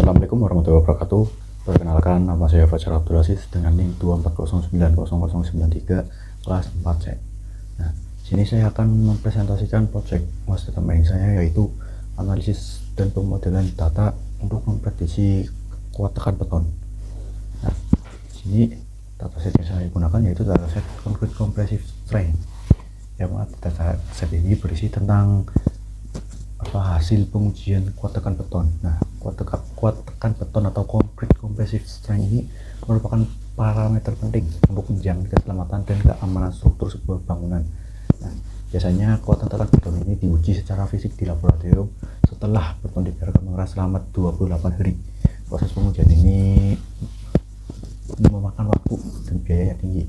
Assalamualaikum warahmatullahi wabarakatuh. Perkenalkan, nama saya Fajar Abdul Aziz dengan NIM 240900093 kelas 4C. Nah, sini saya akan mempresentasikan project master main saya, yaitu analisis dan pemodelan data untuk memprediksi kuat tekan beton. Nah, sini dataset yang saya gunakan yaitu dataset Concrete Compressive Strength. Yang mana dataset ini berisi tentang hasil pengujian kuat tekan beton. Nah, kuat tekan beton atau concrete compressive strength ini merupakan parameter penting untuk menjamin keselamatan dan keamanan struktur sebuah bangunan. Nah, biasanya kuat tekan beton ini diuji secara fisik di laboratorium setelah beton dibiarkan mengeras selama 28 hari. Proses pengujian ini memakan waktu dan biaya yang tinggi,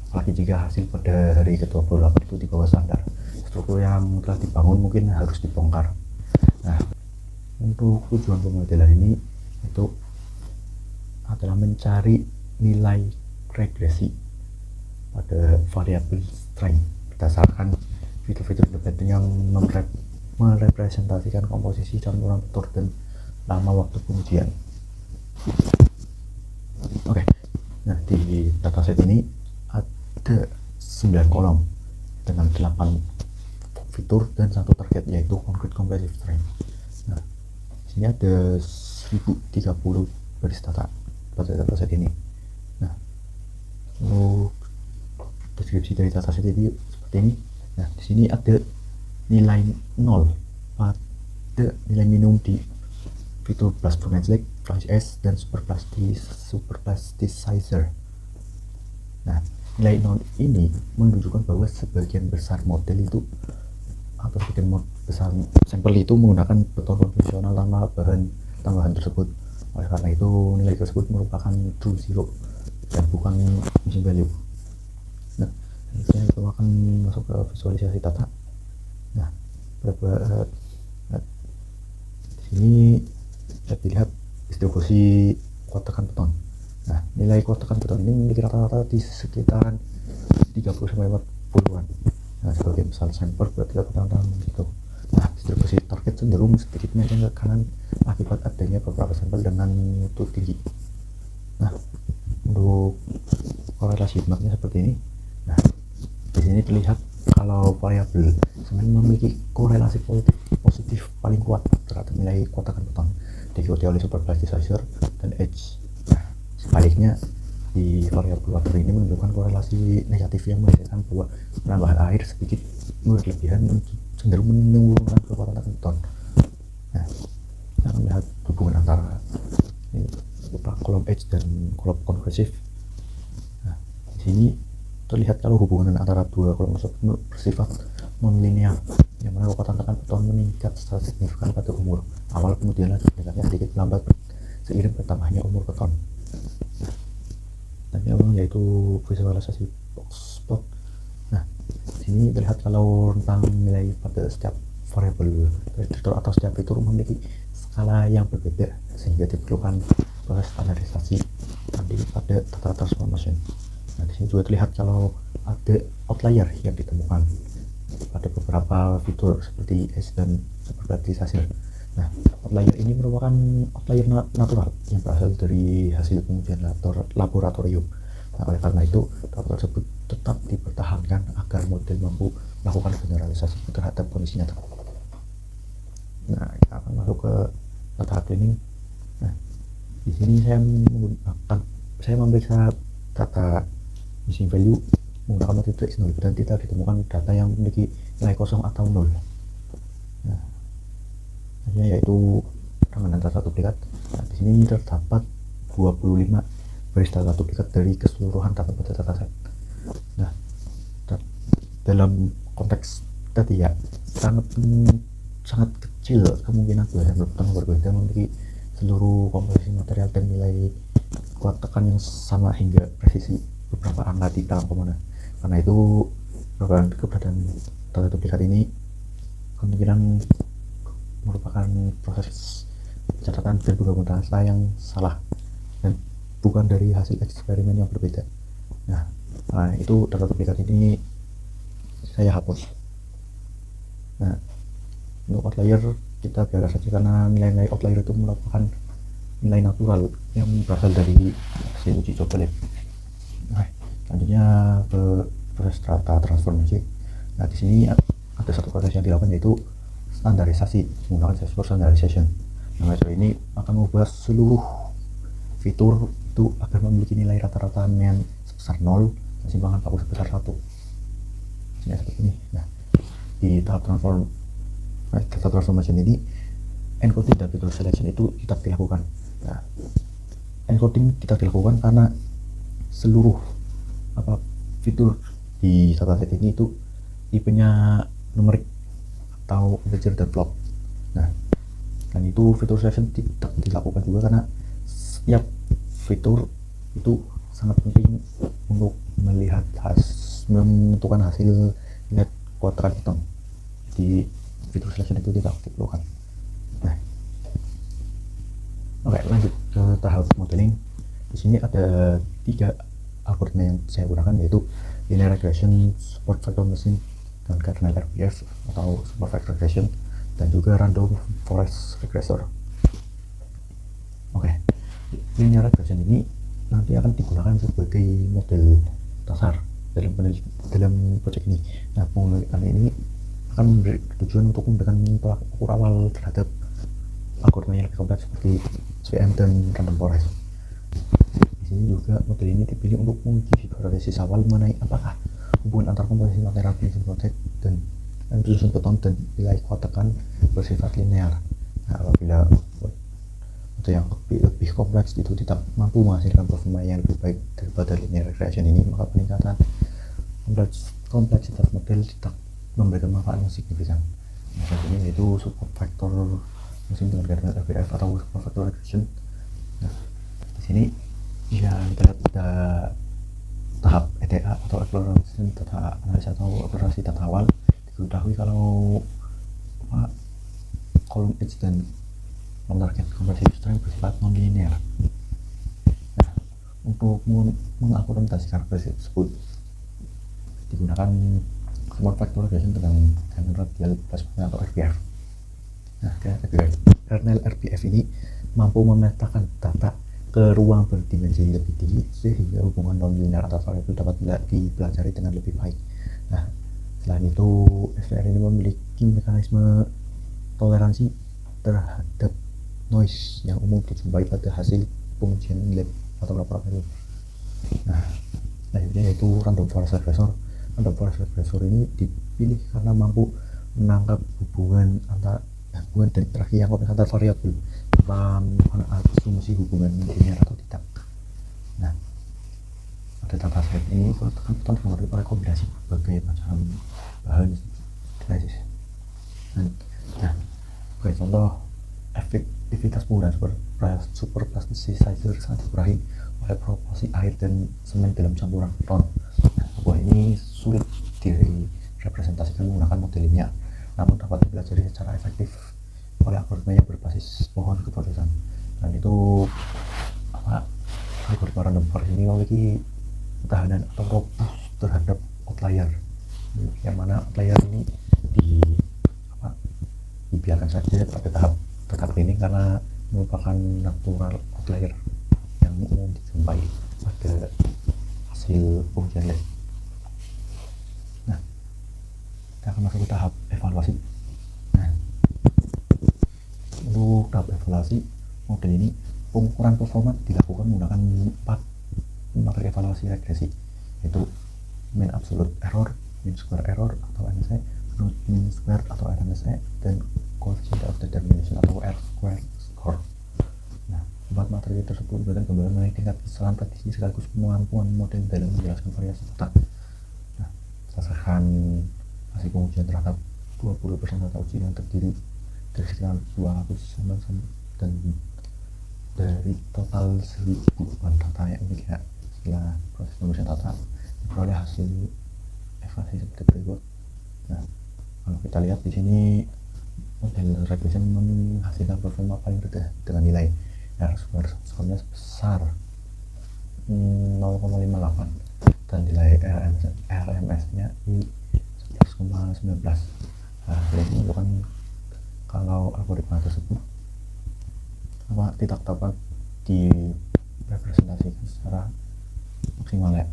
apalagi jika hasil pada hari ke-28 itu di bawah standar. Struktur yang telah dibangun mungkin harus dibongkar. Nah, untuk tujuan pemodelan ini itu adalah mencari nilai regresi pada variabel strength berdasarkan fitur-fitur independen yang merepresentasikan komposisi campuran beton dan lama waktu pengujian. Oke. Nah, di dataset ini ada 9 kolom dengan 8 fitur dan satu target, yaitu concrete compressive strength. Nah, sini ada 1030 baris data pada dataset ini. Nah, untuk deskripsi dari dataset ini seperti ini. Nah, di sini ada nilai 0 pada nilai minimum di fitur blast furnace lag, flash S, dan superplasticizer. Nah, nilai 0 ini menunjukkan bahwa sebagian besar model itu atau sebagian besar sampel itu menggunakan beton konvensional tanpa bahan tambahan tersebut. Oleh karena itu, nilai tersebut merupakan true zero dan bukan missing value. Nah, selanjutnya kita akan masuk ke visualisasi data. Nah, di sini bisa dilihat distribusi kuat tekan beton. Nah, nilai kuat tekan beton ini memiliki rata-rata di sekitaran 30-40-an. Nah, sebagai misal sampel berarti tentang gitu. Nah, distribusi target cenderung sedikit melenceng ke kanan akibat adanya beberapa sampel dengan mutu tinggi. Nah, untuk korelasi heatmapnya seperti ini. Nah, di sini terlihat kalau variabel semen memiliki korelasi positif paling kuat terhadap nilai kuat tekan beton, diikuti oleh superplasticizer dan edge. Nah, sebaliknya di variabel water ini menunjukkan korelasi negatif yang menunjukkan bahwa penambahan air sedikit berlebihan cenderung menurunkan kekuatan tekan beton. Nah, kita akan melihat hubungan antara kolom edge dan kolom compressive. Nah, di sini terlihat kalau hubungan antara dua kolom tersebut bersifat non-linear, yang mana kekuatan tekan beton meningkat secara signifikan pada umur awal, kemudian meningkatnya sedikit lambat seiring bertambahnya umur beton. Yaitu visualisasi box plot. Nah, sini terlihat kalau rentang nilai pada setiap variabel prediktor atau setiap fitur memiliki skala yang berbeda, sehingga diperlukan proses standarisasi pada data transformation. Nah, di sini juga terlihat kalau ada outlier yang ditemukan pada beberapa fitur seperti S dan superplasticizer. Nah, outlier ini merupakan outlier natural yang berasal dari hasil pengujian laboratorium. Nah, oleh karena itu, data tersebut tetap dipertahankan agar model mampu melakukan generalisasi terhadap kondisi nyata. Nah, kita akan masuk ke data cleaning. Nah, di sini saya memeriksa data missing value menggunakan metode X0 dan tidak ditemukan data yang memiliki nilai kosong atau 0. Nah, yaitu rangkaian data duplikat. Nah, di sini terdapat 25 baris data duplikat dari keseluruhan data pada dataset. Nah, dalam konteks tadi ya, sangat kecil kemungkinan dua sampel beton berbeda memiliki seluruh komposisi material dan nilai kuat tekan yang sama hingga presisi beberapa angka di dalam komponen. Karena itu, keberadaan data duplikat ini kemungkinan merupakan proses catatan dan penggabungan data yang salah dan bukan dari hasil eksperimen yang berbeda. Nah, itu data duplikat ini saya hapus. Nah, untuk outlier kita biarkan saja karena nilai-nilai outlier itu merupakan nilai natural yang berasal dari hasil uji coba lab. Nah, selanjutnya ke proses strata transformasi. Nah, di sini ada satu proses yang dilakukan yaitu standarisasi menggunakan Salesforce standardization. Nah, metode ini akan mengubah seluruh fitur itu agar memiliki nilai rata-rata yang sebesar 0 dan simpangan paku sebesar 1. Ini seperti ini. Nah, di tahap transformation ini encoding dan fitur selection itu tidak dilakukan. Nah, encoding tidak dilakukan karena seluruh fitur di dataset ini itu tipenya numerik atau integer dan float. Nah, dan itu fitur selection tidak dilakukan juga karena setiap fitur itu sangat penting untuk melihat menentukan hasil net quadrant hitam. Jadi fitur selection itu tidak diperlukan. Nah, oke, lanjut ke tahap modeling. Di sini ada 3 algoritma yang saya gunakan, yaitu linear regression, support vector machine, dan kernel RPF atau support vector regression, dan juga random forest regressor. Oke, linear regression ini nanti akan digunakan sebagai model dasar dalam proyek ini. Nah, penggunaan ini akan memberi tujuan untuk memberikan tolak ukur awal terhadap algoritma yang lebih kompleks seperti SVM dan random forest. Di sini juga model ini dipilih untuk menguji hipotesis awal mengenai apakah hubungan antar komposisi material prinsip proyek dan susun beton dan nilai kuat tekan bersifat linear. Nah, apabila yang lebih kompleks itu tidak mampu menghasilkan performa yang lebih baik daripada linear regression ini, maka peningkatan kompleksitas model tidak memberikan manfaat yang signifikan. Nah, ini yaitu support vector machine dengan kernel RPF atau support vector regression. Nah, di sini ya kita lihat ada tahap EDA atau exploration data analisa atau eksplorasi data awal. Diketahui kalau column edge dan non-target conversion string bersifat non-linear. Nah, untuk mengakomodasi karakteristik tersebut digunakan support vector regression dengan kernel radial placement atau RPF. Nah, kernel RPF ini mampu memetakan data ke ruang berdimensi lebih tinggi sehingga hubungan non-linear antar variabel dapat dipelajari dengan lebih baik. Nah, selain itu SVR ini memiliki mekanisme toleransi terhadap noise yang umum dijumpai pada hasil pengujian lab atau laboratorium. Nah, selanjutnya yaitu random forest regressor. Random forest regressor ini dipilih karena mampu menangkap hubungan dan interaksi yang kompleks antar variabel tanpa melakukan asumsi hubungan linear atau tidak. Nah, pada dataset ini kita mengerti oleh kombinasi berbagai macam bahan analisis. Nah, sebagai contoh, efektivitas penggunaan super plasticizer sangat dikurangi oleh proporsi air dan semen dalam campuran beton. Nah, sebuah ini sulit direpresentasikan menggunakan model linear, namun dapat dipelajari secara efektif oleh algoritma yang berbasis pohon keputusan. Dan itu algoritma random forest ini memiliki ketahanan atau robust terhadap outlier, yang mana outlier ini dibiarkan saja pada tahap cleaning karena merupakan natural outlier yang umum dijumpai pada hasil pengujian lab. Nah, kita akan masuk ke tahap evaluasi. Nah, untuk tahap evaluasi model ini pengukuran performa dilakukan menggunakan 4 materi evaluasi regresi, yaitu mean absolute error, mean square error atau MSE, mean square atau RMSE, dan coefficient of determination atau R-square score. Nah, 4 materi tersebut memberikan gambaran mengenai tingkat kesalahan prediksi sekaligus kemampuan model dalam menjelaskan variasi data. Nah, berdasarkan hasil pengujian terhadap 20% data uji yang terdiri dari sekitar 200 dan dari total 1000-an data yang dimiliki setelah proses pemeriksaan data diperoleh hasil evaluasi seperti berikut. Nah, kalau kita lihat di sini model regression menghasilkan performa paling rendah dengan nilai R-square skornya sebesar 0,58 dan nilai RMS-nya di 11,19. Nah, ini menunjukkan kalau algoritma tersebut tidak dapat direpresentasikan secara maksimal ya.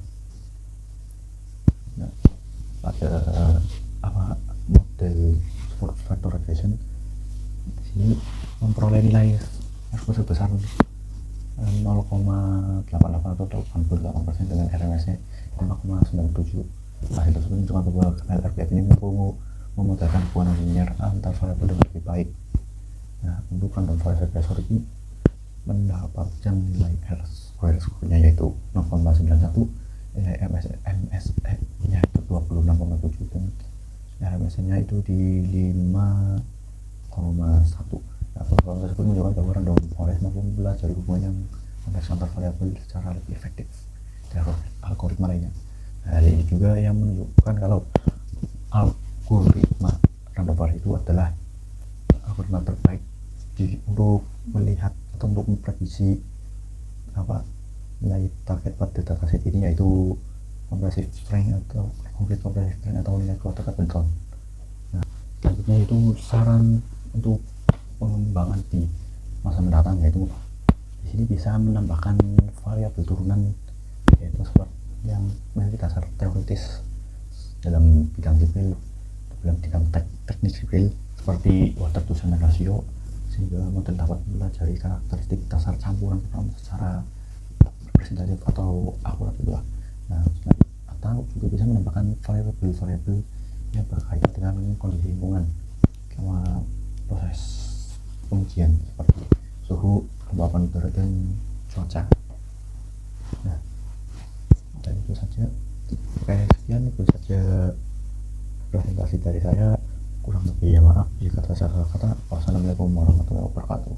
Nah, pada model support factorization sini memperoleh nilai R sebesar 0,88 atau 88% dengan RMS-nya 5,97. Hasil tersebut menunjukkan bahwa kernel RPF ini mampu memodelkan hubungan linear antar variabel dengan lebih baik. Nah, untuk random forest regressor ini mendapatkan nilai R-square-nya yaitu 0,91, nilai MSE-nya itu 26,7 dan RMS-nya itu di 5,1. Nah, performa tersebut menunjukkan bahwa random forest mampu belajar hubungan yang kompleks antar variabel secara lebih efektif dari algoritma lainnya. Nah, ini juga yang menunjukkan kalau algoritma random forest itu adalah algoritma terbaik untuk melihat atau untuk memprediksi nilai target pada dataset ini, yaitu compressive strength atau concrete compressive strength atau nilai kuat dekat bentrok. Nah, selanjutnya itu saran untuk pengembangan di masa mendatang, yaitu di sini bisa menambahkan variabel turunan, yaitu seperti yang memiliki dasar teoritis dalam bidang sipil, dalam bidang teknik sipil seperti water to cement ratio, sehingga model dapat mempelajari karakteristik dasar campuran secara representatif atau akurat juga. Nah, atau juga bisa menambahkan variabel-variabel yang berkaitan dengan kondisi lingkungan selama proses pengujian seperti suhu, kelembapan udara, dan cuaca. Nah, dan itu saja. Oke, sekian itu saja presentasi dari saya. Kurang lebih ya maaf jika ada salah kata. Wassalamualaikum warahmatullahi wabarakatuh.